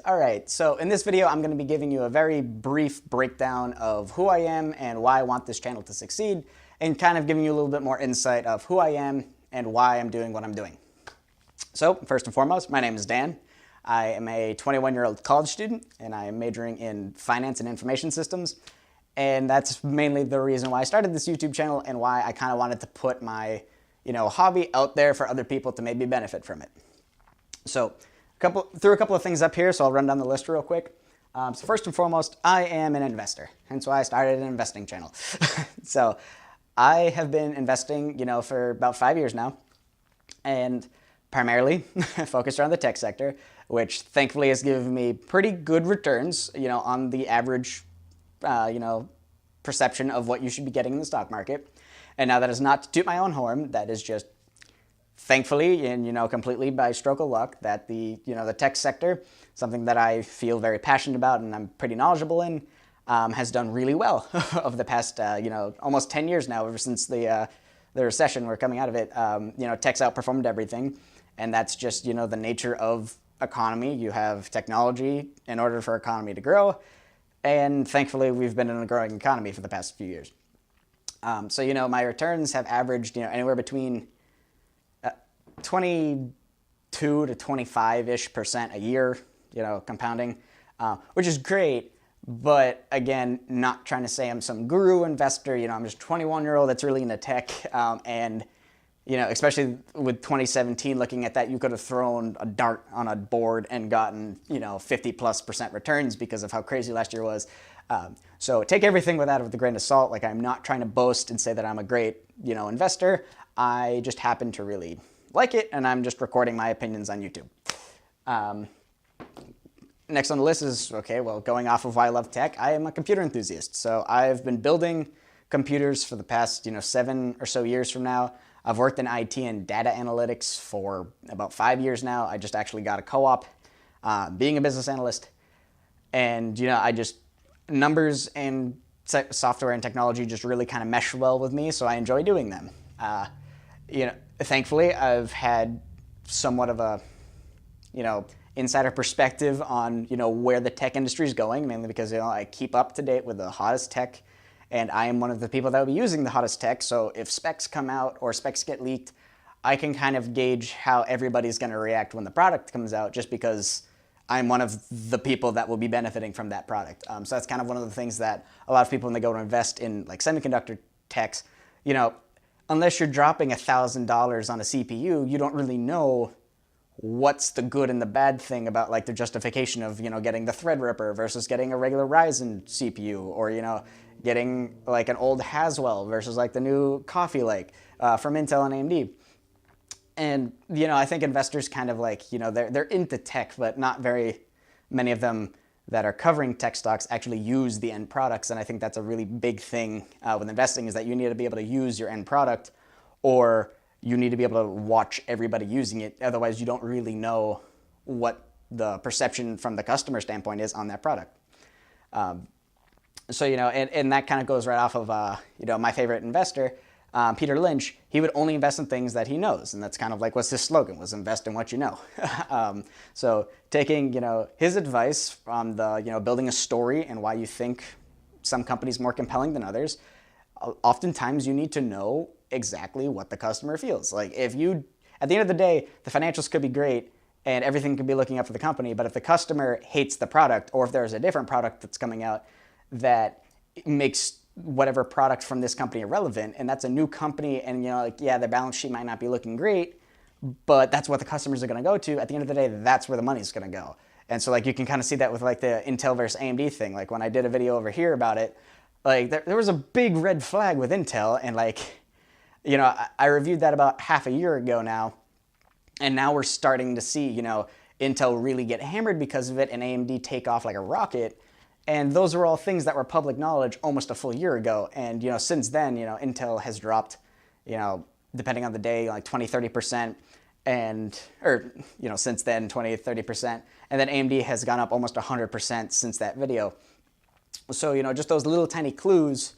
All right, so in this video, I'm going to be giving you a very brief breakdown of who I am and why I want this channel to succeed, and kind of giving you a little bit more insight of who I am and why I'm doing what I'm doing. So first and foremost, my name is Dan. I am a 21-year-old college student, and I am majoring in finance and information systems. And that's mainly the reason why I started this YouTube channel and why I kind of wanted to put my, hobby out there for other people to maybe benefit from it. So threw a couple of things up here, so I'll run down the list real quick. So first and foremost, I am an investor, hence why I started an investing channel. So I have been investing, for about 5 years now, and primarily focused around the tech sector, which thankfully has given me pretty good returns, on the average, perception of what you should be getting in the stock market. And now that is not to toot my own horn, that is just thankfully and completely by stroke of luck that the tech sector, something that I feel very passionate about and I'm pretty knowledgeable in, has done really well over the past almost 10 years now, ever since the recession we're coming out of it. Tech's outperformed everything, and that's just the nature of economy. You have technology in order for economy to grow, and thankfully we've been in a growing economy for the past few years. So my returns have averaged anywhere between 22 to 25-ish% a year, compounding, which is great. But again, not trying to say I'm some guru investor. I'm just a 21-year-old that's really into tech. And, especially with 2017, looking at that, you could have thrown a dart on a board and gotten, 50+% returns because of how crazy last year was. So take everything with that with a grain of salt. Like, I'm not trying to boast and say that I'm a great, investor. I just happen to really like it, and I'm just recording my opinions on YouTube. Next on the list is, going off of why I love tech, I am a computer enthusiast. So I've been building computers for the past, 7 or so years from now. I've worked in IT and data analytics for about 5 years now. I just actually got a co-op being a business analyst. And, numbers and software and technology just really kind of mesh well with me, so I enjoy doing them. Thankfully, I've had somewhat of a, insider perspective on, where the tech industry is going, mainly because, I keep up to date with the hottest tech, and I am one of the people that will be using the hottest tech. So if specs come out or specs get leaked, I can kind of gauge how everybody's going to react when the product comes out, just because I'm one of the people that will be benefiting from that product. So that's kind of one of the things that a lot of people, when they go to invest in like semiconductor techs, unless you're dropping $1,000 on a CPU, you don't really know what's the good and the bad thing about like the justification of, getting the Threadripper versus getting a regular Ryzen CPU, or, getting like an old Haswell versus like the new Coffee Lake from Intel and AMD. And, I think investors kind of like, they're into tech, but not very many of them that are covering tech stocks actually use the end products. And I think that's a really big thing with investing, is that you need to be able to use your end product, or you need to be able to watch everybody using it. Otherwise, you don't really know what the perception from the customer standpoint is on that product. So, and that kind of goes right off of, my favorite investor, Peter Lynch. He would only invest in things that he knows. And that's kind of like what's his slogan, was invest in what you know. So taking, his advice on the, building a story and why you think some companies more compelling than others, oftentimes you need to know exactly what the customer feels. Like, at the end of the day, the financials could be great and everything could be looking up for the company, but if the customer hates the product, or if there's a different product that's coming out that makes whatever product from this company irrelevant, and that's a new company, and their balance sheet might not be looking great, but that's what the customers are going to go to. At the end of the day, that's where the money's going to go. And so you can kind of see that with like the Intel versus AMD thing. Like, when I did a video over here about it, like there was a big red flag with Intel, and I reviewed that about half a year ago now, and now we're starting to see, Intel really get hammered because of it, and AMD take off like a rocket. And those were all things that were public knowledge almost a full year ago. And, since then, Intel has dropped, depending on the day, like 20, 30%. Since then, 20, 30%. And then AMD has gone up almost 100% since that video. So, just those little tiny clues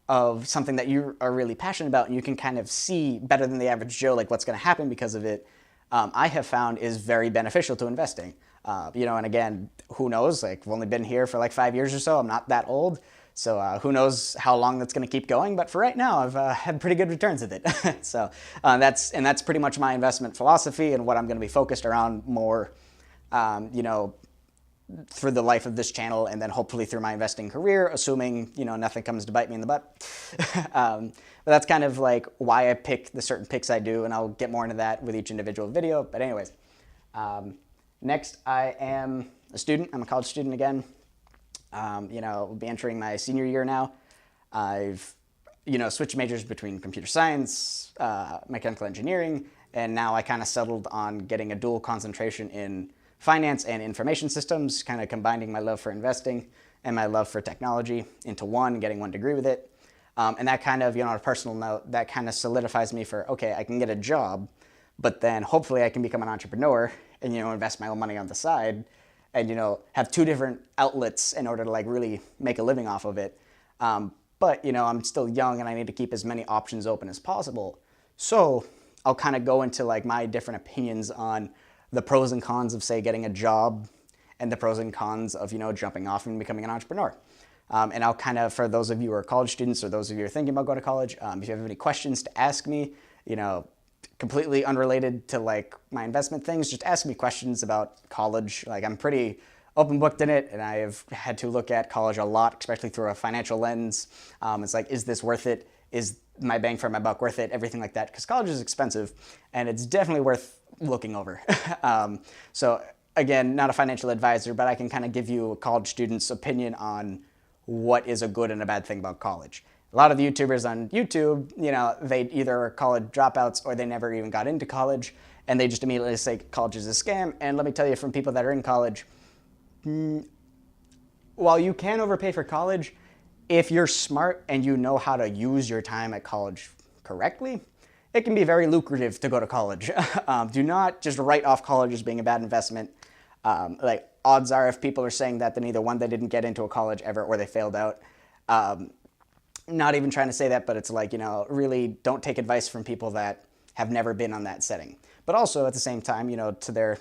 of something that you are really passionate about, and you can kind of see better than the average Joe, like what's going to happen because of it, I have found is very beneficial to investing. And again, who knows? Like, I've only been here for like 5 years or so. I'm not that old. So who knows how long that's going to keep going? But for right now, I've had pretty good returns with it. So that's pretty much my investment philosophy and what I'm going to be focused around more, through the life of this channel, and then hopefully through my investing career, assuming nothing comes to bite me in the butt. But that's kind of like why I pick the certain picks I do, and I'll get more into that with each individual video. But anyways, next I am a student. I'm a college student again. Will be entering my senior year now. I've switched majors between computer science, mechanical engineering, and now I kind of settled on getting a dual concentration in finance and information systems, kind of combining my love for investing and my love for technology into one, getting one degree with it. And that kind of, on a personal note, that kind of solidifies me for, okay, I can get a job, but then hopefully I can become an entrepreneur and, invest my own money on the side and, have two different outlets in order to like really make a living off of it. But, I'm still young and I need to keep as many options open as possible. So I'll kind of go into like my different opinions on the pros and cons of, say, getting a job and the pros and cons of, jumping off and becoming an entrepreneur. And I'll kind of, for those of you who are college students or those of you who are thinking about going to college, if you have any questions to ask me, completely unrelated to like my investment things, just ask me questions about college. Like, I'm pretty open booked in it, and I have had to look at college a lot, especially through a financial lens. It's like, is this worth it? Is my bang for my buck worth it? Everything like that, because college is expensive, and it's definitely worth looking over. So again, not a financial advisor, but I can kind of give you a college student's opinion on what is a good and a bad thing about college. A lot of the YouTubers on YouTube, they either are college dropouts or they never even got into college, and they just immediately say college is a scam. And let me tell you, from people that are in college, while you can overpay for college, if you're smart and you know how to use your time at college correctly, it can be very lucrative to go to college. Do not just write off college as being a bad investment. Like, odds are, if people are saying that, then either one, they didn't get into a college ever, or they failed out. Not even trying to say that, but it's like, really don't take advice from people that have never been on that setting. But also at the same time, to their,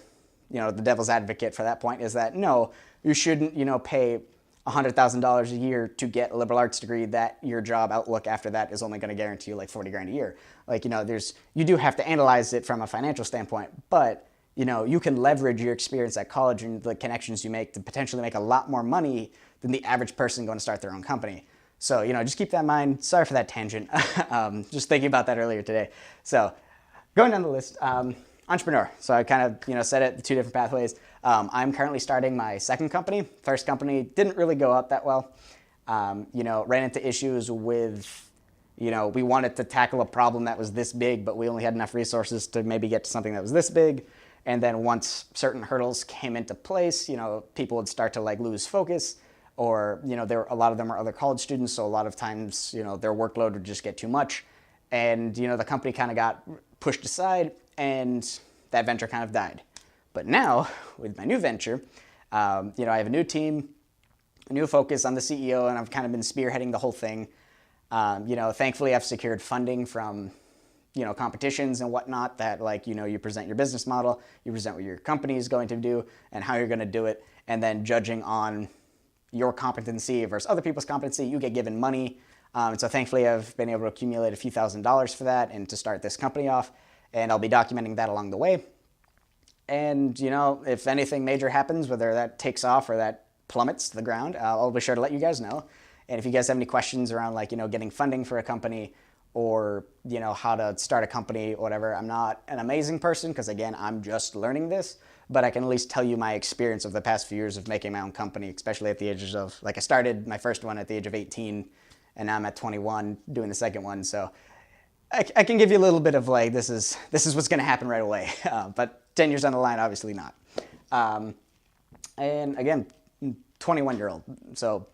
the devil's advocate for that point is that, no, you shouldn't, pay $100,000 a year to get a liberal arts degree that your job outlook after that is only going to guarantee you like 40 grand a year. Like, you do have to analyze it from a financial standpoint, but you can leverage your experience at college and the connections you make to potentially make a lot more money than the average person going to start their own company. So, just keep that in mind. Sorry for that tangent. Just thinking about that earlier today. So going down the list, entrepreneur. So I kind of, said it, the two different pathways. I'm currently starting my second company. First company didn't really go out that well. Ran into issues with, we wanted to tackle a problem that was this big, but we only had enough resources to maybe get to something that was this big. And then once certain hurdles came into place, people would start to like lose focus, or, a lot of them are other college students. So a lot of times, their workload would just get too much. And, the company kind of got pushed aside and that venture kind of died. But now with my new venture, I have a new team, a new focus. I'm the CEO, and I've kind of been spearheading the whole thing. Thankfully I've secured funding from, competitions and whatnot that, like, you present your business model, you present what your company is going to do and how you're going to do it. And then judging on your competency versus other people's competency, you get given money. And so thankfully I've been able to accumulate a few $1,000s for that and to start this company off. And I'll be documenting that along the way. And, if anything major happens, whether that takes off or that plummets to the ground, I'll be sure to let you guys know. And if you guys have any questions around, like, getting funding for a company, or, how to start a company or whatever, I'm not an amazing person because, again, I'm just learning this, but I can at least tell you my experience of the past few years of making my own company, especially at the ages of, like, I started my first one at the age of 18, and now I'm at 21 doing the second one. So I can give you a little bit of, like, this is what's going to happen right away. But 10 years down the line, obviously not. And again, 21-year-old. So,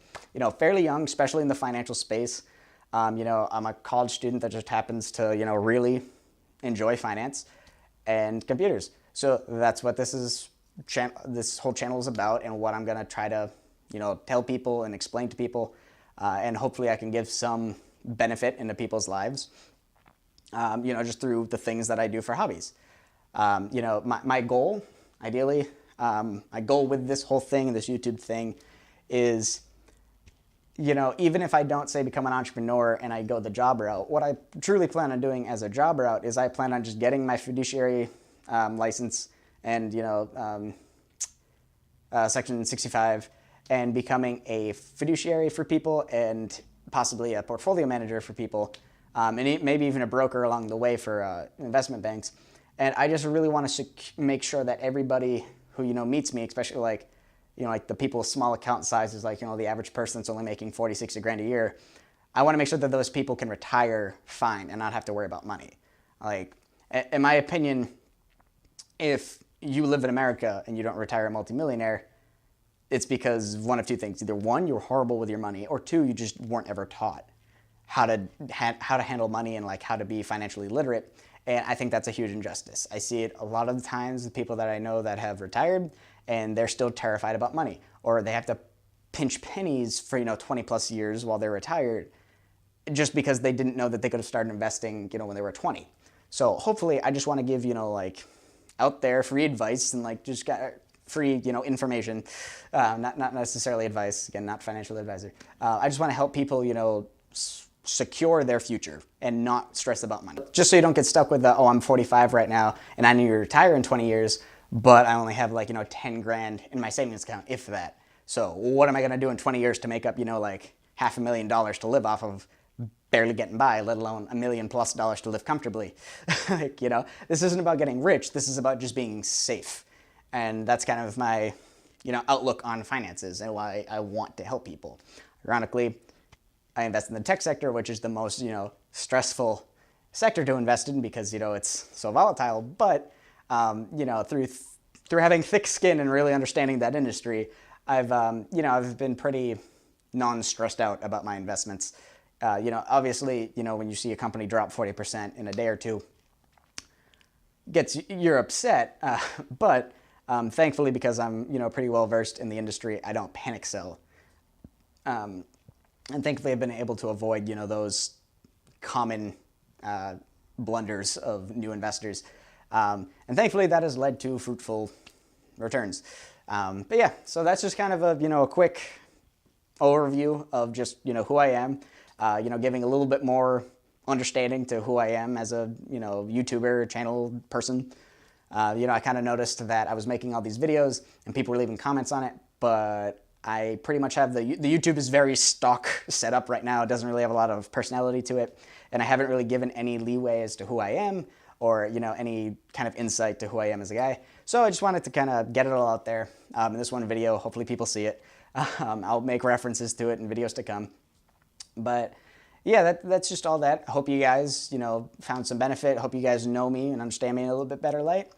fairly young, especially in the financial space. I'm a college student that just happens to, really enjoy finance and computers. So that's what this whole channel is about, and what I'm going to try to, tell people and explain to people. And hopefully I can give some benefit into people's lives, just through the things that I do for hobbies. My goal, ideally, My goal with this whole thing, this YouTube thing, is, you know, even if I don't say become an entrepreneur and I go the job route, what I truly plan on doing as a job route is I plan on just getting my fiduciary license and, you know, Section 65, and becoming a fiduciary for people and possibly a portfolio manager for people, and maybe even a broker along the way for investment banks. And I just really want to make sure that everybody who, you know, meets me, especially like, you know, like the people with small account sizes, like, you know, the average person that's only making 40, 60 grand a year, I want to make sure that those people can retire fine and not have to worry about money. Like, in my opinion, if you live in America and you don't retire a multimillionaire, it's because one of two things. Either one, you're horrible with your money, or two, you just weren't ever taught how to handle money and like how to be financially literate. And I think that's a huge injustice. I see it a lot of the times with people that I know that have retired and they're still terrified about money, or they have to pinch pennies for, you know, 20 plus years while they're retired just because they didn't know that they could have started investing, you know, when they were 20. So hopefully I just want to give, you know, like out there free advice and like just got free, you know, information, not necessarily advice, again, not financial advisor. I just want to help people, you know, secure their future and not stress about money. Just so you don't get stuck with the, oh, I'm 45 right now and I need to retire in 20 years, but I only have like, you know, 10 grand in my savings account, if that. So what am I going to do in 20 years to make up, you know, like $500,000 to live off of, barely getting by, let alone $1 million+ to live comfortably? Like, you know, this isn't about getting rich. This is about just being safe. And that's kind of my, you know, outlook on finances and why I want to help people. Ironically, I invest in the tech sector, which is the most, you know, stressful sector to invest in because, you know, it's so volatile. But, you know, through having thick skin and really understanding that industry, I've, you know, I've been pretty non-stressed out about my investments. You know, obviously, you know, when you see a company drop 40% in a day or two, you're upset. But thankfully, because I'm, you know, pretty well versed in the industry, I don't panic sell. And thankfully, I've been able to avoid, you know, those common blunders of new investors. And thankfully, that has led to fruitful returns. But yeah, so that's just kind of a, you know, a quick overview of just, you know, who I am. You know, giving a little bit more understanding to who I am as a, you know, YouTuber, channel person. You know, I kind of noticed that I was making all these videos and people were leaving comments on it, but I pretty much have the YouTube is very stock set up right now. It doesn't really have a lot of personality to it, and I haven't really given any leeway as to who I am or, you know, any kind of insight to who I am as a guy. So I just wanted to kind of get it all out there in this one video. Hopefully people see it. I'll make references to it in videos to come. But yeah, that's just all that. I hope you guys, you know, found some benefit. Hope you guys know me and understand me in a little bit better light.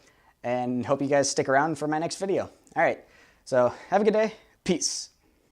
And hope you guys stick around for my next video. All right, so have a good day. Peace.